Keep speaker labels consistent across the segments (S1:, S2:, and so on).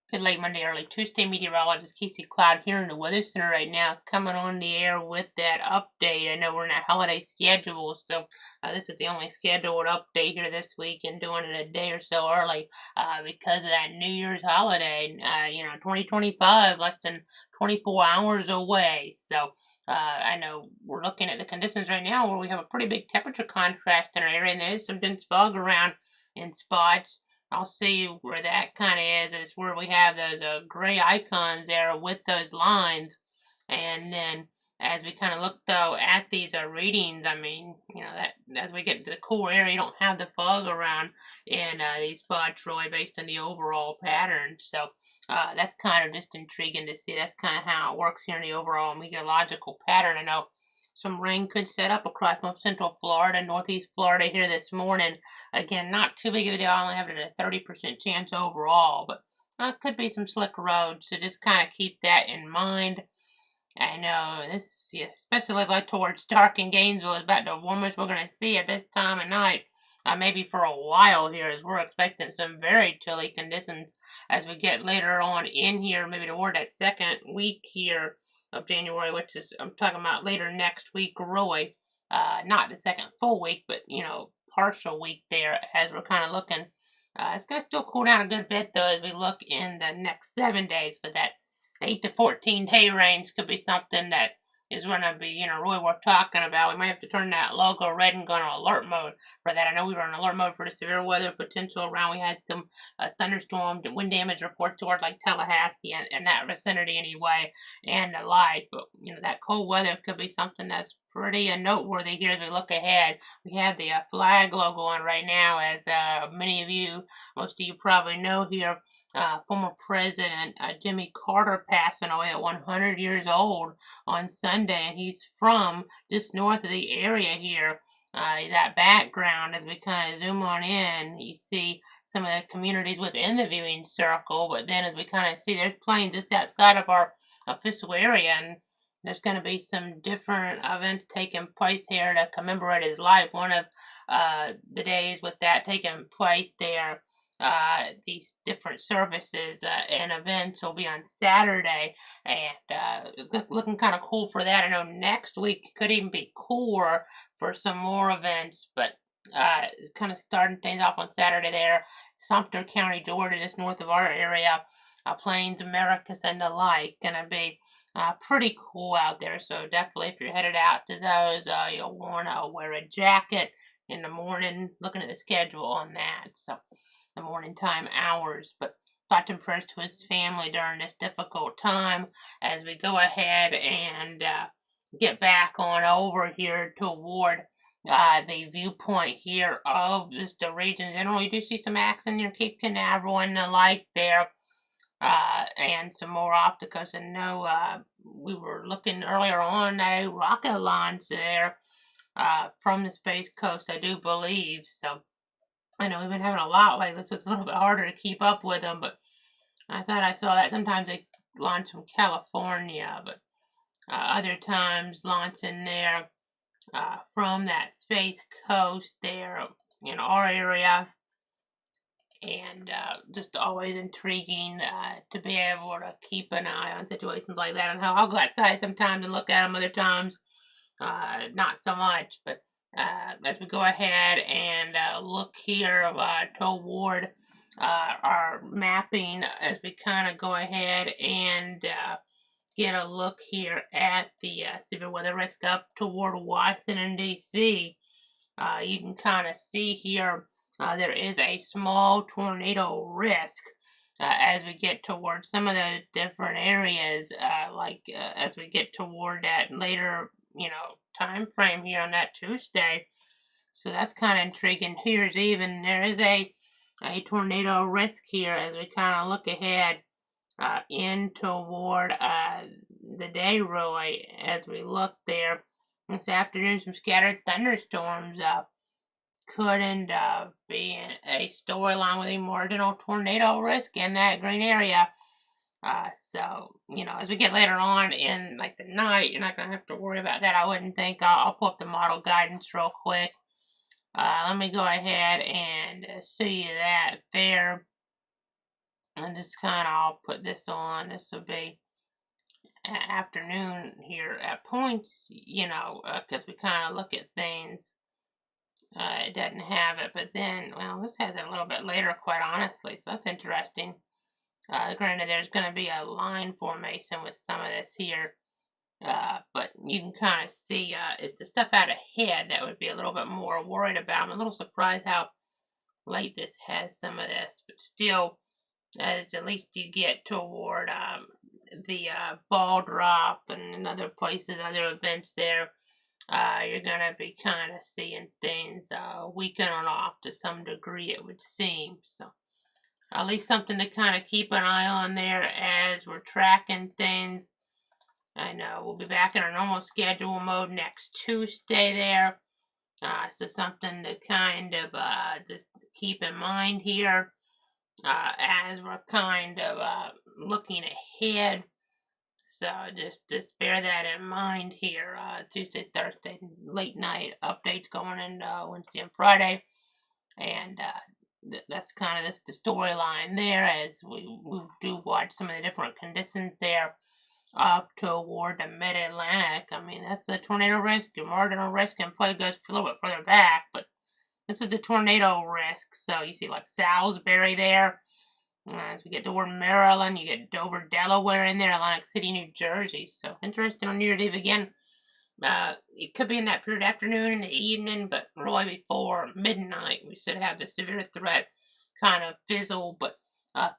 S1: Good late Monday, early Tuesday, meteorologist Casey Cloud here in the Weather Center right now, coming on the air with that update. I know we're in a holiday schedule, so this is the only scheduled update here this week, and doing it a day or so early because of that New Year's holiday. 2025, less than 24 hours away. So I know we're looking at the conditions right now where we have a pretty big temperature contrast in our area, and there is some dense fog around in spots. I'll see where that kind of is where we have those gray icons there with those lines. And then as we kind of look though at these readings, I mean, that as we get to the core area, you don't have the fog around in these spots really based on the overall pattern. So that's kind of just intriguing to see. That's kind of how it works here in the overall meteorological pattern. I know some rain could set up across most central Florida, northeast Florida here this morning. Again, not too big of a deal. I only have it at a 30% chance overall, but could be some slick roads, so just kind of keep that in mind. I know this, especially like towards Stark and Gainesville, is about the warmest we're going to see at this time of night. Maybe for a while here, as we're expecting some very chilly conditions as we get later on in here, maybe toward that second week here of January, which is, I'm talking about later next week, really. Not the second full week, but, partial week there as we're kind of looking. It's going to still cool down a good bit, though, as we look in the next 7 days, but that 8 to 14 day range could be something that is going to be, really worth talking about. We might have to turn that logo red and go on alert mode for that. I know we were on alert mode for the severe weather potential around. We had some thunderstorm, wind damage reports toward like Tallahassee and that vicinity anyway, and the like. But, that cold weather could be something that's pretty noteworthy here as we look ahead. We have the flag logo on right now, as many of you, most of you probably know here, former President Jimmy Carter passing away at 100 years old on Sunday, and he's from just north of the area here. That background, as we kind of zoom on in, you see some of the communities within the viewing circle, but then as we kind of see, there's planes just outside of our official area, and there's going to be some different events taking place here to commemorate his life. One of the days with that taking place there, these different services and events will be on Saturday, and looking kind of cool for that. I know next week could even be cooler for some more events, but kind of starting things off on Saturday there. Sumter County, Georgia, just north of our area, Plains, Americus, and the like, gonna be pretty cool out there. So definitely, if you're headed out to those, you'll want to wear a jacket in the morning. Looking at the schedule on that, so the morning time hours. But thoughts and prayers to his family during this difficult time as we go ahead and get back on over here toward the viewpoint here of just the region in general. You do see some accidents near Cape Canaveral and the like there, and some more off the coast. I know we were looking earlier on at a rocket launch there from the Space Coast, I do believe. So I know we've been having a lot lately, so it's a little bit harder to keep up with them, but I thought I saw that sometimes they launch from California, but other times launching there from that Space Coast there in our area. And just always intriguing to be able to keep an eye on situations like that. And how I'll go outside sometimes and look at them, other times not so much. But as we go ahead and look here toward our mapping, as we kind of go ahead and get a look here at the severe weather risk up toward Washington, D.C., you can kind of see here there is a small tornado risk as we get towards some of those different areas, as we get toward that later, time frame here on that Tuesday. So that's kind of intriguing. There is a tornado risk here as we kind of look ahead in toward the day, really, as we look there. This afternoon, some scattered thunderstorms could end up being a storyline with a marginal tornado risk in that green area. So, as we get later on in like the night, you're not going to have to worry about that, I wouldn't think. I'll pull up the model guidance real quick. Let me go ahead and see that there. And just kind of, I'll put this on. This will be afternoon here at points, because we kind of look at things. It doesn't have it, but then, well, this has it a little bit later, quite honestly, so that's interesting. Granted, there's going to be a line formation with some of this here, but you can kind of see it's the stuff out ahead that would be a little bit more worried about. I'm a little surprised how late this has some of this, but still, as at least you get toward the ball drop and other places, other events there, you're going to be kind of seeing things weaken on off to some degree, it would seem. So at least something to kind of keep an eye on there as we're tracking things. I know we'll be back in our normal schedule mode next Tuesday there. So something to kind of just keep in mind here as we're kind of looking ahead. So just bear that in mind here. Tuesday, Thursday, late night updates going into Wednesday and Friday, and that's kind of the storyline there as we do watch some of the different conditions there up toward the mid-Atlantic. I mean, that's a tornado risk. Your marginal risk and play goes a little bit further back, but this is a tornado risk. So you see like Salisbury there. As we get toward Maryland, you get Dover, Delaware in there, Atlantic City, New Jersey. So interesting on New Year's Eve again. It could be in that period afternoon and the evening, but really before midnight, we should have the severe threat kind of fizzle, but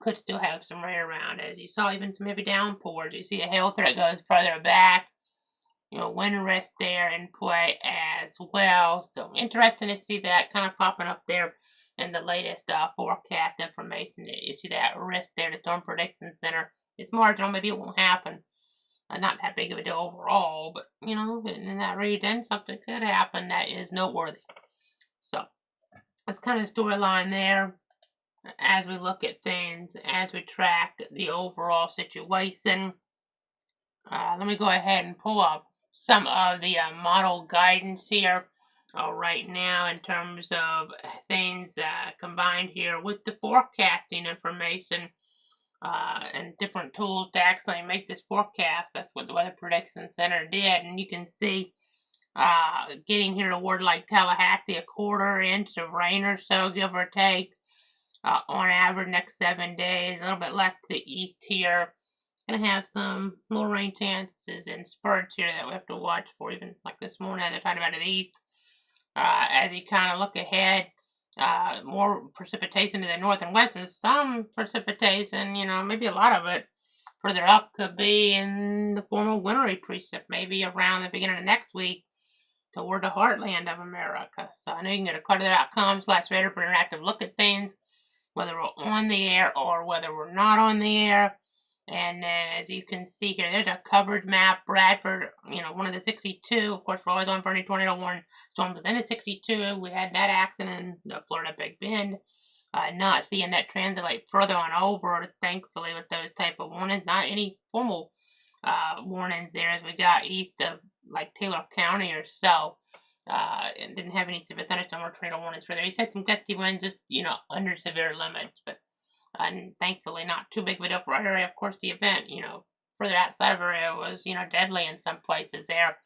S1: could still have some rain around. As you saw, even some heavy downpours. You see a hail threat goes further back. Wind risk there in play as well. So interesting to see that kind of popping up there in the latest forecast information. You see that risk there, the Storm Prediction Center. It's marginal, maybe it won't happen. Not that big of a deal overall, but, in that region, something could happen that is noteworthy. So, that's kind of the storyline there as we look at things, as we track the overall situation. Let me go ahead and pull up some of the model guidance here right now in terms of things combined here with the forecasting information and different tools to actually make this forecast. That's what the Weather Prediction Center did, and you can see getting here toward like Tallahassee, a 1/4 inch of rain or so, give or take, on average next 7 days. A little bit less to the east here. Gonna have some little rain chances in spurts here that we have to watch for, even like this morning as I talked about to the east. As you kind of look ahead, more precipitation to the north and west, and some precipitation, maybe a lot of it further up could be in the form of wintry precip, maybe around the beginning of next week toward the heartland of America. So I know you can go to clutterthat.com/radar for an interactive look at things, whether we're on the air or whether we're not on the air. And then, as you can see here, there's a coverage map. Bradford, one of the 62. Of course, we're always on for any tornado warning storms within the 62. We had that accident in the Florida Big Bend. Not seeing that translate further on over, thankfully, with those type of warnings. Not any formal warnings there as we got east of, like, Taylor County or so. And didn't have any severe thunderstorm or tornado warnings for there. He said some gusty winds, just, under severe limits, but and thankfully not too big of a deal for our area. Of course, the event, further outside of our area was, deadly in some places there,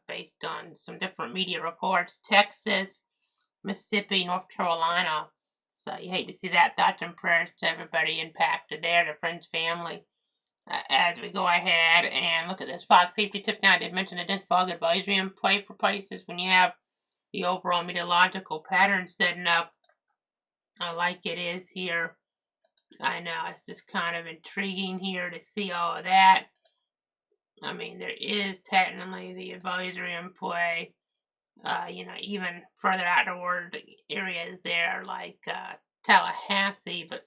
S1: based on some different media reports. Texas, Mississippi, North Carolina. So you hate to see that. Thoughts and prayers to everybody impacted there, their friends, family. As we go ahead and look at this fog safety tip now, I did mention a dense fog advisory in play for places when you have the overall meteorological pattern setting up like it is here. I know, it's just kind of intriguing here to see all of that. I mean, there is technically the advisory in play, even further out toward areas there like Tallahassee, but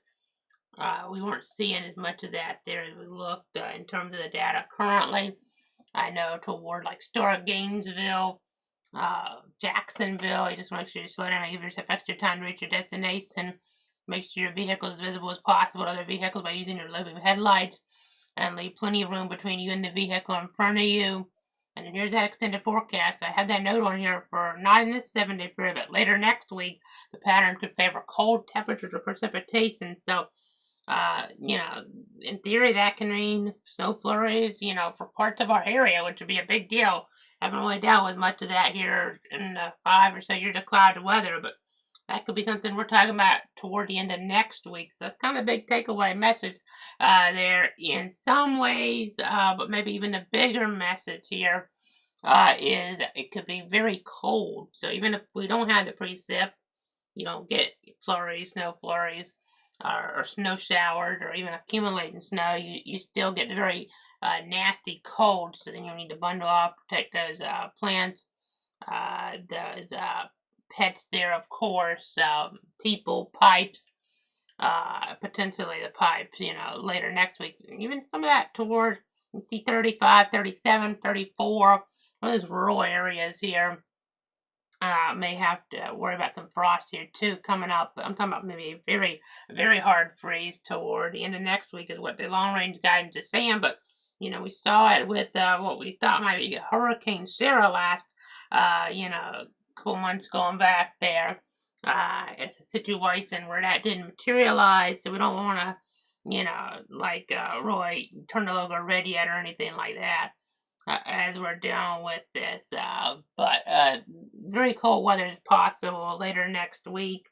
S1: we weren't seeing as much of that there as we looked in terms of the data currently. I know toward like Stark, Gainesville, Jacksonville, you just make sure you slow down and give yourself extra time to reach your destination. Make sure your vehicle is visible as possible to other vehicles by using your living headlights, and leave plenty of room between you and the vehicle in front of you. And here's that extended forecast. I have that note on here for not in this 7-day period, but later next week, the pattern could favor cold temperatures or precipitation. So You know, in theory, that can mean snow flurries, you know, for parts of our area, which would be a big deal. Haven't really dealt with much of that here in the 5 or so years of cloud weather, but that could be something we're talking about toward the end of next week. So that's kind of a big takeaway message there in some ways, but maybe even the bigger message here is it could be very cold. So even if we don't have the precip, you don't get flurries, snow flurries, or snow showers, or even accumulating snow, you still get the very nasty cold. So then you need to bundle up, protect those plants, those pets there, of course, people, pipes, potentially the pipes, you know, later next week. Even some of that toward, you see 35, 37, 34, one of those rural areas here. May have to worry about some frost here too coming up. I'm talking about maybe a very, very hard freeze toward the end of next week is what the long range guidance is saying. But you know, we saw it with what we thought might be Hurricane Sarah last, you know, couple months going back there. It's a situation where that didn't materialize, so we don't want to, you know, like Roy turn the logo red yet or anything like that as we're dealing with this. But very cold weather is possible later next week.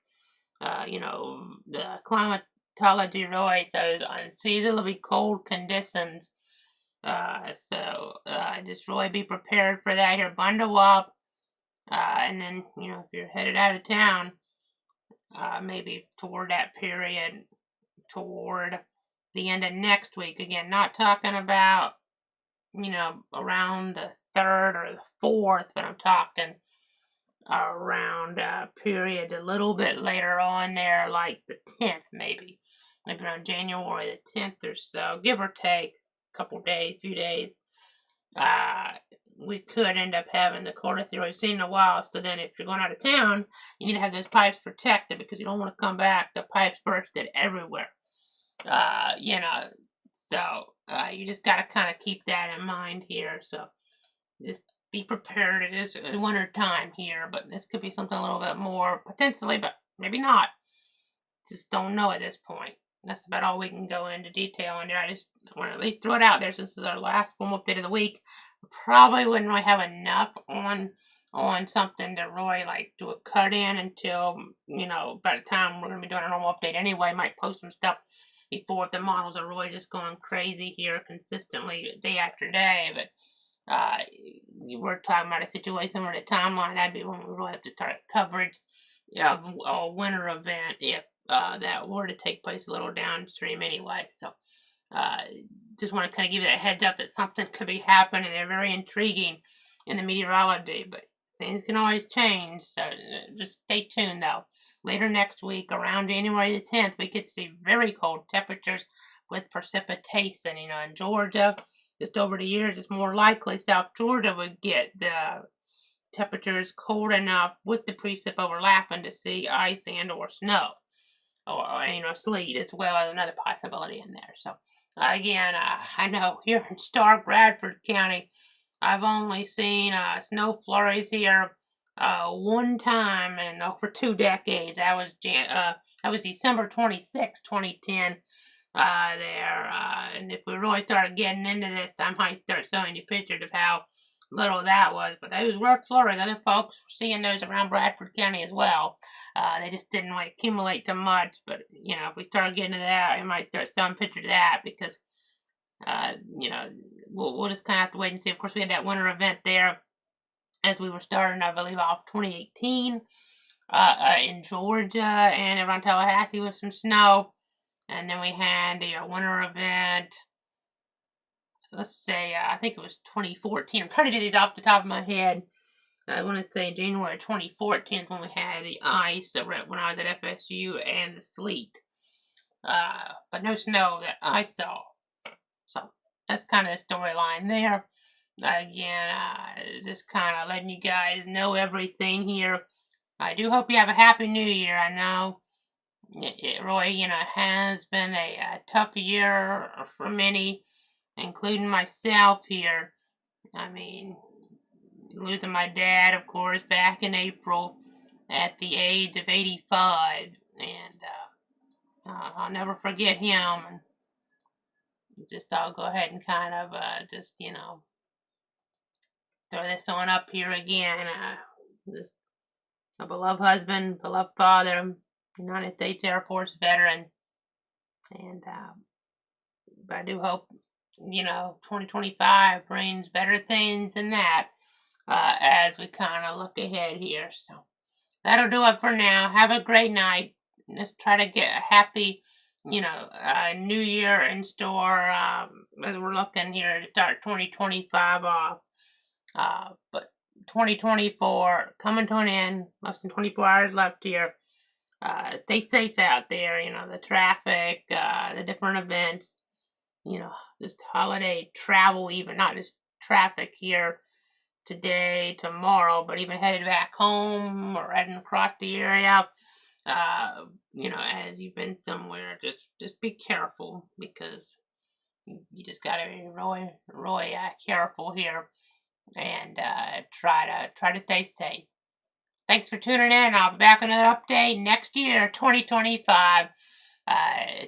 S1: You know, the climatology really says unseasonably cold conditions. So just really be prepared for that here. Bundle up. And then, you know, if you're headed out of town, maybe toward that period, toward the end of next week. Again, not talking about, you know, around the 3rd or the 4th, but I'm talking around period a little bit later on there, like the 10th maybe around January the 10th or so, give or take a couple days, few days. We could end up having the coldest we've seen in a while. So then if you're going out of town, you need to have those pipes protected because you don't want to come back, the pipes bursted everywhere. You know, so you just got to kind of keep that in mind here. So just be prepared. It is winter time here, but this could be something a little bit more potentially, but maybe not. Just don't know at this point. That's about all we can go into detail on there. I just want to at least throw it out there since this is our last formal update of the week. Probably wouldn't really have enough on something to really like do a cut in until, you know, by the time we're going to be doing a normal update anyway. Might post some stuff before if the models are really just going crazy here consistently day after day. But we're talking about a situation where the timeline, that'd be when we really have to start coverage of a winter event if that were to take place a little downstream anyway. So just want to kind of give you that heads up that something could be happening. They're very intriguing in the meteorology, but things can always change. So just stay tuned though. Later next week, around January the 10th, we could see very cold temperatures with precipitation. You know, in Georgia, just over the years, it's more likely South Georgia would get the temperatures cold enough with the precip overlapping to see ice and or snow. Or, you know, sleet as well as another possibility in there. So, again, I know here in Stark, Bradford County, I've only seen snow flurries here one time in over 2 decades. That was December 26, 2010 there. And if we really started getting into this, I might start showing you pictures of how little that was. But those were flurries. Other folks were seeing those around Bradford County as well. They just didn't like accumulate too much, but you know, if we start getting to that, I might start showing pictures of that because, you know, we'll just kind of have to wait and see. Of course, we had that winter event there as we were starting, I believe, off 2018 in Georgia and around Tallahassee with some snow, and then we had a winter event. Let's say I think it was 2014. I'm trying to do these off the top of my head. I want to say January 2014 when we had the ice when I was at FSU and the sleet. But no snow that I saw. So that's kind of the storyline there. Again, just kind of letting you guys know everything here. I do hope you have a happy new year. I know it really, you know, has been a tough year for many, including myself here. I mean, losing my dad, of course, back in April at the age of 85. And I'll never forget him, and just I'll go ahead and kind of just throw this on up here again. Just a beloved husband, beloved father, United States Air Force veteran, and but I do hope 2025 brings better things than that as we kind of look ahead here. So that'll do it for now. Have a great night. Let's try to get a happy, new year in store as we're looking here to start 2025 off. But 2024 coming to an end. Less than 24 hours left here. Stay safe out there. The traffic, the different events. Just holiday travel, even not just traffic here today, tomorrow, but even headed back home or heading across the area. As you've been somewhere, just be careful, because you just gotta be really, really careful here, and try to stay safe. Thanks for tuning in. I'll be back with another update next year, 2025.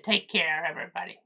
S1: Take care, everybody.